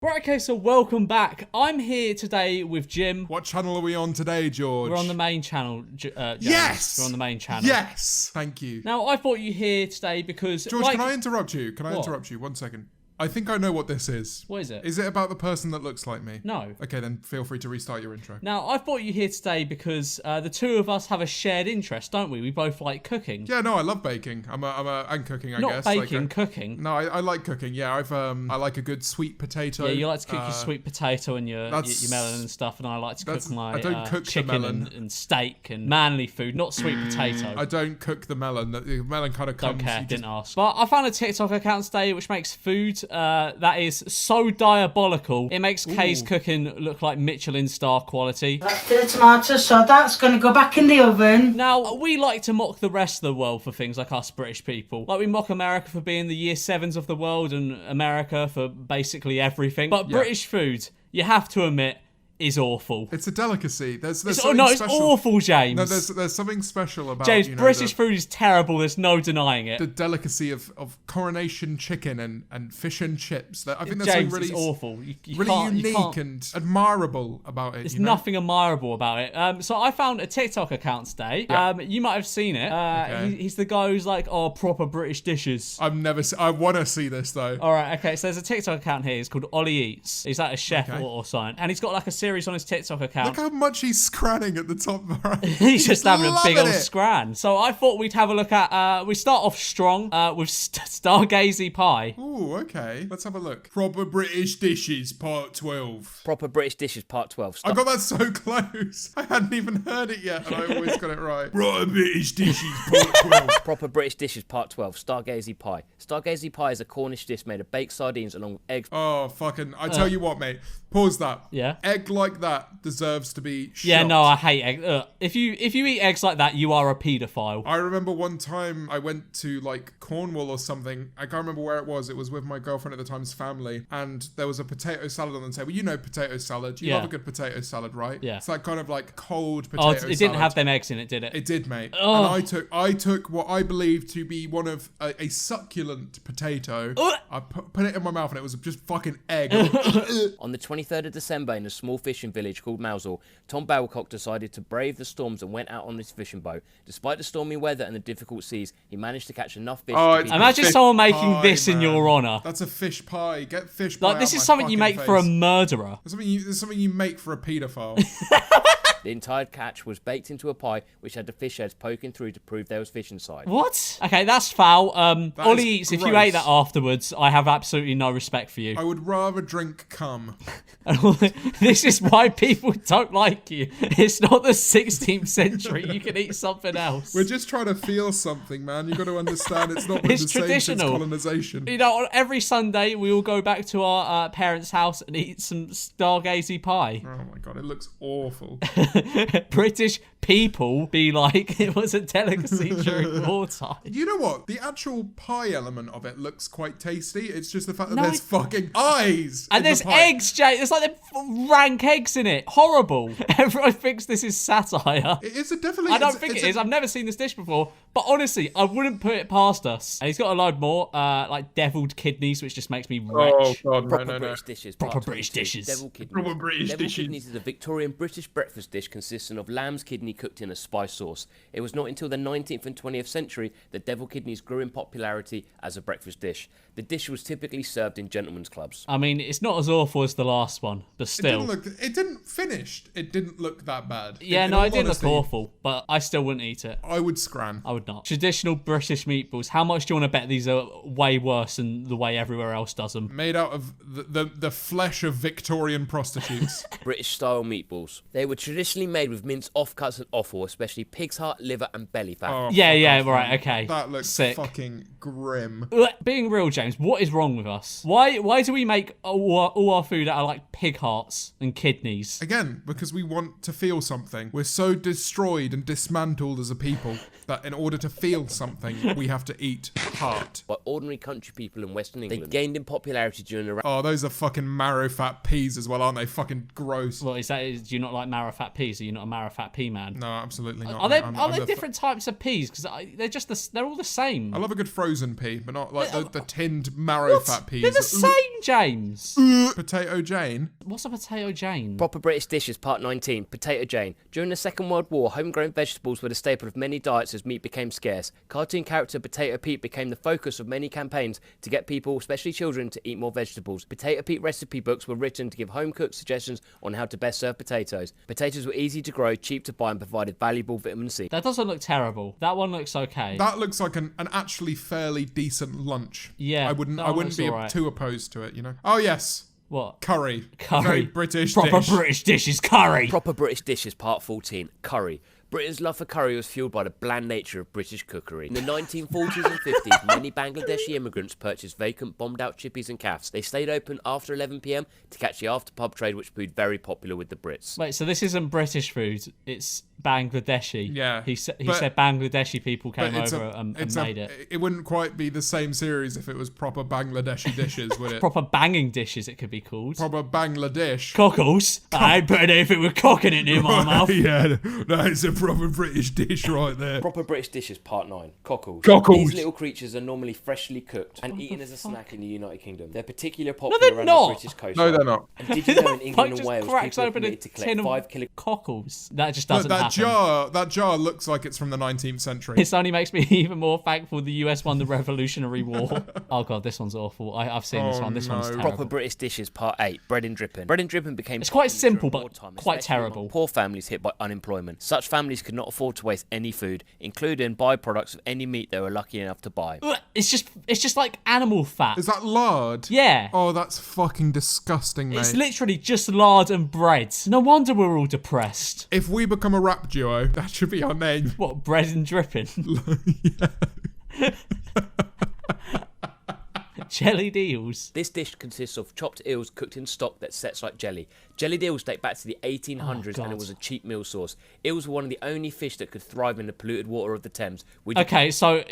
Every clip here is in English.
Right, okay, so welcome back. I'm here today with Jim. What channel are we on today, George? We're on the main channel, James. Yes! We're on the main channel. Yes! Thank you. Now, I thought you here today because... George, can I interrupt you? Can I What? interrupt you? 1 second. I think I know what this is. What is it? Is it about the person that looks like me? No. Okay, then feel free to restart your intro. Now, I thought you here today because the two of us have a shared interest, don't we? We both like cooking. Yeah, no, I love baking. And cooking, I guess. Not baking, cooking. No, I like cooking. Yeah, I like a good sweet potato. Yeah, you like to cook your sweet potato and your melon and stuff, and I like to cook my I don't cook the chicken melon. and steak and manly food, not sweet potato. I don't cook the melon. The melon kind of comes. Don't care, didn't ask. But I found a TikTok account today which makes food that is so diabolical. It makes Kay's cooking look like Michelin star quality. That's the tomato, so that's going to go back in the oven. Now, we like to mock the rest of the world for things like us British people. Like we mock America for being the year 7s of the world and America for basically everything. But British food, you have to admit, is awful. It's a delicacy. There's It's something special. awful, James. No, there's something special about James, British food is terrible. There's no denying it. The delicacy of coronation chicken and fish and chips. I think there's James, something really it's awful. You really can't, unique and admirable about it. There's nothing admirable about it. So I found a TikTok account today. Yeah. You might have seen it. Okay. He's the guy who's like, oh, proper British dishes. I want to see this though. All right, okay. So there's a TikTok account here. It's called Ollie Eats. He's like a chef or something, and he's got like a series on his TikTok account. Look how much he's scranning at the top right. He's just having a big old Loving it. scran. So I thought we'd have a look at. We start off strong with Stargazy Pie. Ooh, okay. Let's have a look. Proper British dishes, part 12. Proper British Dishes Part 12. I got that so close. I hadn't even heard it yet, and I always got it right. Proper British dishes, part 12. Proper British Dishes Part 12. Stargazy Pie. Stargazy Pie is a Cornish dish made of baked sardines along with eggs. Oh, fucking... I tell you what, mate. Pause that. Yeah. Egg like that deserves to be shot. Yeah, no, I hate eggs. If you eat eggs like that, you are a paedophile. I remember one time I went to like Cornwall or something. I can't remember where it was. It was with my girlfriend at the time's family. And there was a potato salad on the table. You know potato salad. You love a good potato salad, right? Yeah. It's like kind of like cold potato salad. It didn't have them eggs in it, did it? It did, mate. Oh. And I took what I believed to be one of a succulent potato. I put it in my mouth and it was just fucking egg. On the 23rd of December in a small fishing village called Memeulous, Tom Babcock decided to brave the storms and went out on his fishing boat. Despite the stormy weather and the difficult seas, he managed to catch enough fish to feed Imagine Fish someone making pie, this in man. your honour. That's a fish pie. Get fish pie. Like, this out is my something you fucking make for a face. murderer. There's something you make for a paedophile. The entire catch was baked into a pie which had the fish heads poking through to prove there was fish inside. What? Okay, that's foul. Ollie is Eats, if you gross. ate that afterwards, I have absolutely no respect for you. I would rather drink cum. This is why people don't like you. It's not the 16th century. You can eat something else. We're just trying to feel something, man. You got to understand it's not been It's the same since traditional. colonization. You know, every Sunday we all go back to our parents' house and eat some Stargazy pie. Oh my god, it looks awful. British people be like, it was a delicacy during wartime. You know what? The actual pie element of it looks quite tasty. It's just the fact that No, there's fucking eyes. And in there's the pie. eggs, Jay. There's like them rank eggs in it. Horrible. Everyone thinks this is satire. It is definitely. I don't think it is. I've never seen this dish before. But honestly, I wouldn't put it past us. And he's got a load more, like deviled kidneys, which just makes me Oh retch. god, Proper no. British Dishes Proper Part British 22. dishes. Devil kidneys. Proper British Devil dishes. kidneys is a Victorian British breakfast dish consisting of lamb's kidney cooked in a spice sauce. It was not until the 19th and 20th century that devil kidneys grew in popularity as a breakfast dish. The dish was typically served in gentlemen's clubs. I mean, it's not as awful as the last one, but still. It didn't finish. It didn't look that bad. Yeah, In no, all it did look honesty, awful, but I still wouldn't eat it. I would scran. I would not. Traditional British meatballs. How much do you want to bet these are way worse than the way everywhere else does them? Made out of the flesh of Victorian prostitutes. British-style meatballs. They were traditionally made with minced offcuts and offal, especially pig's heart, liver, and belly fat. Oh, Yeah, fuck off, right, man. okay. That looks Sick. fucking grim. Being real, James, what is wrong with us? Why do we make all our food out of like pig hearts and kidneys? Again, because we want to feel something. We're so destroyed and dismantled as a people that in order to feel something, we have to eat heart. By ordinary country people in Western England. They gained in popularity during the Oh, those are fucking marrow fat peas as well, aren't they? Fucking gross. What is that? Do you not like marrow fat peas? Are you not a marrow-fat pea man? No, absolutely not. Are there different types of peas? Because they're all the same. I love a good frozen pea, but not like the tinned marrow-fat peas. They're the same, James. Potato Jane. What's a potato Jane? Proper British dishes, part 19. Potato Jane. During the Second World War, homegrown vegetables were the staple of many diets as meat became scarce. Cartoon character Potato Pete became the focus of many campaigns to get people, especially children, to eat more vegetables. Potato Pete recipe books were written to give home-cooked suggestions on how to best serve potatoes. Potatoes were easy to grow, cheap to buy, and provided valuable vitamin C. That doesn't look terrible. That one looks okay. That looks like an actually fairly decent lunch. Yeah, I wouldn't be too opposed to it, you know. Oh yes. What? Curry. Curry. Very British Proper dish. British dish is curry. Proper British dishes, part 14. Curry. Britain's love for curry was fueled by the bland nature of British cookery. In the 1940s and 50s, many Bangladeshi immigrants purchased vacant, bombed-out chippies and kafs. They stayed open after 11 p.m. to catch the after-pub trade, which proved very popular with the Brits. Wait, so this isn't British food, it's Bangladeshi. Yeah. He said Bangladeshi people came over and made it. It wouldn't quite be the same series if it was proper Bangladeshi dishes, would it? Proper banging dishes, it could be called. Proper Bangladesh. Cockles. I bet if it were cocking it near my mouth. Yeah, that is a proper British dish right there. Proper British dishes, part 9. Cockles. Cockles. These little creatures are normally freshly cooked and eaten as a snack in the United Kingdom. They're particularly popular they're around not. the British coast. No, they're not. And did you know in England and Just Wales, cracks people are open a permitted to collect tin 5 of kilo... cockles. That just Look, doesn't happen. that jar looks like it's from the 19th century. This only makes me even more thankful the US won the Revolutionary War. Oh god, this one's awful. I've seen this one. This one's terrible. Proper British dishes, part 8. Bread and dripping. Bread and dripping became... It's quite popular simple, during but wartime, quite especially among terrible. Poor families hit by unemployment. Such families could not afford to waste any food, including byproducts of any meat they were lucky enough to buy. Ugh, it's just like animal fat. Is that lard? Yeah. Oh, that's fucking disgusting, mate. It's literally just lard and bread. No wonder we're all depressed. If we become a rap duo, that should be our name. What, bread and dripping? Jelly deals. This dish consists of chopped eels cooked in stock that sets like jelly. Jellied eels date back to the 1800s and it was a cheap meal source. Eels were one of the only fish that could thrive in the polluted water of the Thames. Okay, so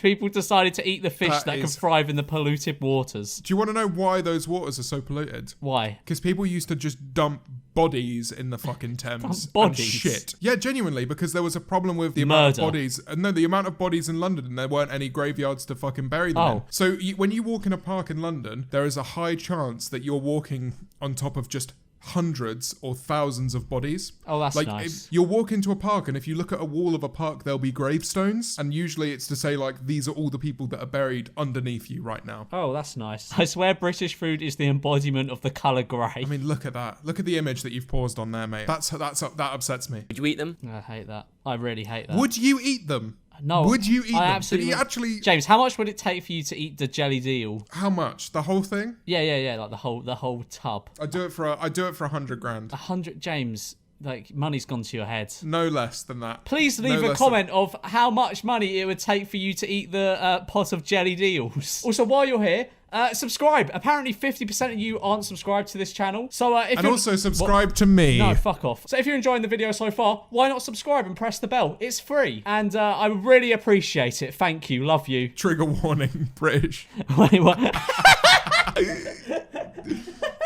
people decided to eat the fish that could thrive in the polluted waters. Do you want to know why those waters are so polluted? Why? Because people used to just dump bodies in the fucking Thames. Bodies? And shit. Yeah, genuinely, because there was a problem with the Murder. amount of bodies. No, the amount of bodies in London, and there weren't any graveyards to fucking bury them in. So when you walk in a park in London, there is a high chance that you're walking on top of just hundreds or thousands of bodies. Oh, that's like, nice. You'll walk into a park, and if you look at a wall of a park, there'll be gravestones, and usually it's to say, like, these are all the people that are buried underneath you right now. Oh, that's nice. I swear British food is the embodiment of the colour grey. I mean, look at that. Look at the image that you've paused on there, mate. That upsets me. Would you eat them? I hate that. I really hate that. Would you eat them? No. Would you eat them? Absolutely. Did he actually... James, how much would it take for you to eat the jelly deal? How much? The whole thing? Yeah, like the whole tub. I'd do it for 100 grand. 100, James. Like, money's gone to your head. No less than that. Please leave a comment of how much money it would take for you to eat the pot of jelly deals. Also, while you're here, subscribe. Apparently 50% of you aren't subscribed to this channel. So if you also subscribe to me. No, fuck off. So if you're enjoying the video so far, why not subscribe and press the bell? It's free. And I would really appreciate it. Thank you. Love you. Trigger warning, British. Wait, what?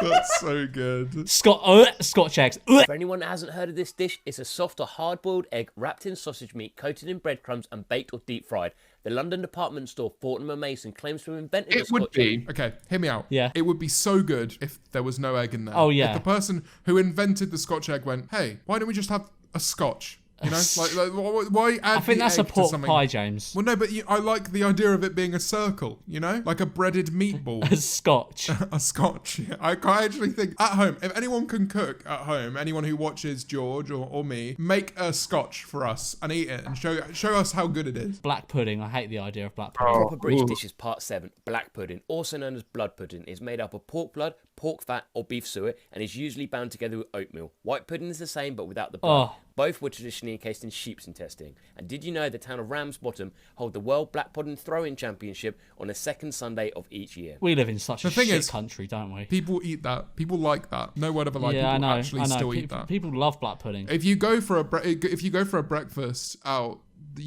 That's so good. Scotch eggs. For anyone that hasn't heard of this dish, it's a soft or hard-boiled egg wrapped in sausage meat, coated in breadcrumbs and baked or deep fried. The London department store Fortnum & Mason claims to have invented the Scotch egg. Okay, hear me out. Yeah. It would be so good if there was no egg in there. Oh, yeah. If the person who invented the Scotch egg went, hey, why don't we just have a Scotch? You know, like why add I think the that's egg a pork to something? pie, James. Well, no, but I like the idea of it being a circle, you know? Like a breaded meatball. A Scotch. A Scotch. I actually think, at home, if anyone can cook at home, anyone who watches George or me, make a Scotch for us and eat it and show us how good it is. Black pudding. I hate the idea of black pudding. Proper British dishes, part 7. Black pudding, also known as blood pudding, is made up of pork blood, pork fat or beef suet and is usually bound together with oatmeal. White pudding is the same but without the blood. Both were traditionally encased in sheep's intestine. And did you know the town of Ramsbottom hold the World Black Pudding Throw-In Championship on the second Sunday of each year? We live in such a shit country, don't we? People eat that. People like that. No word of a lie. Yeah, people actually still eat that. People love black pudding. If you go for a breakfast out,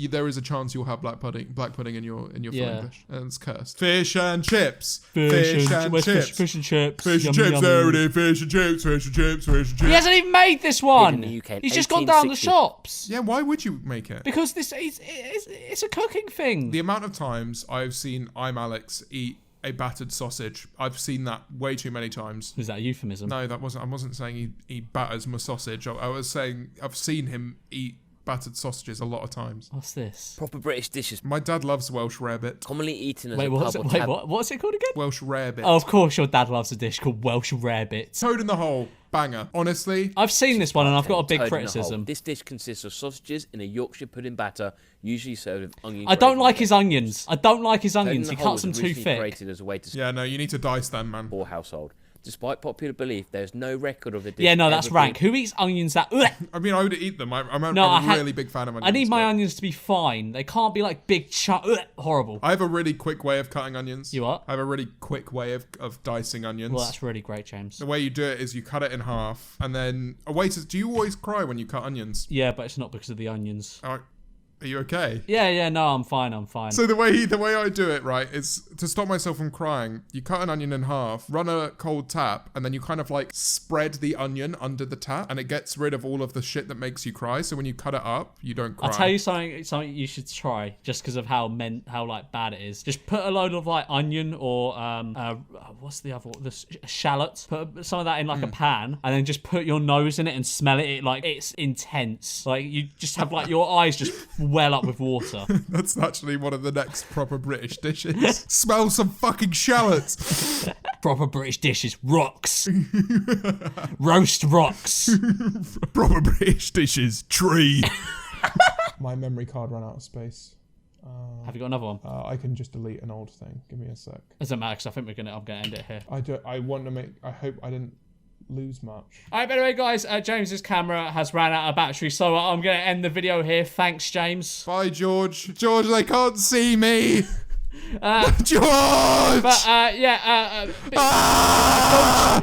there is a chance you'll have black pudding in your filling dish, and it's cursed. Fish and chips. Fish and chips. Fish and chips. Fish and chips. There it is. Fish and chips. Fish and chips. Fish and chips. He hasn't even made this one. He's just gone down the 1860. shops. Yeah, why would you make it? Because it's a cooking thing. The amount of times I've seen I'm Alex eat a battered sausage, I've seen that way too many times. Was that a euphemism? No, I wasn't saying he batters my sausage. I was saying I've seen him eat battered sausages a lot of times. What's this? Proper British dishes. My dad loves Welsh rarebit. Commonly eaten as Wait, a what's it called again? Welsh rarebit. Oh, of course your dad loves a dish called Welsh rarebits. Toad in the hole. Banger. Honestly. I've seen this one and I've got a big Toad in the criticism. hole. This dish consists of sausages in a Yorkshire pudding batter, usually served with onion. I don't gravy. like his onions. I don't like his Toad in onions. the He hole cuts was them too originally thick. created as a way to Yeah, no, you need to dice them, man. poor household. Despite popular belief, there is no record of the dish. Yeah, no, that's ever rank. being- Who eats onions that... I mean, I would eat them. I'm a really big fan of onions. I need my but onions to be fine. They can't be like big horrible. I have a really quick way of cutting onions. You what? I have a really quick way of dicing onions. Well, that's really great, James. The way you do it is you cut it in half, and then... Oh, wait, do you always cry when you cut onions? Yeah, but it's not because of the onions. Are you okay? Yeah, no, I'm fine. So the way I do it, right, is to stop myself from crying, you cut an onion in half, run a cold tap, and then you kind of like spread the onion under the tap, and it gets rid of all of the shit that makes you cry. So when you cut it up, you don't cry. I'll tell you something you should try, just because of how like bad it is. Just put a load of like onion or what's the other one? The shallots. Put some of that in like a pan, and then just put your nose in it and smell it. It's intense. Like you just have like your eyes just well up with water. That's actually one of the next proper British dishes. Smell some fucking shallots. Proper British dishes. Rocks. Roast rocks. Proper British dishes. Tree. My memory card ran out of space. Have you got another one? I can just delete an old thing. Give me a sec. Doesn't matter, because I think I'm gonna end it here. I hope I didn't lose much. Alright, by the way, guys, James's camera has ran out of battery, so I'm gonna end the video here. Thanks, James. Bye, George. George, they can't see me. George. But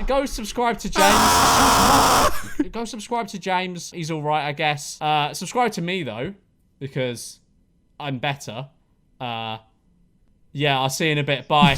go subscribe to James. Go subscribe to James. He's all right, I guess. Subscribe to me though, because I'm better. Yeah, I'll see you in a bit. Bye.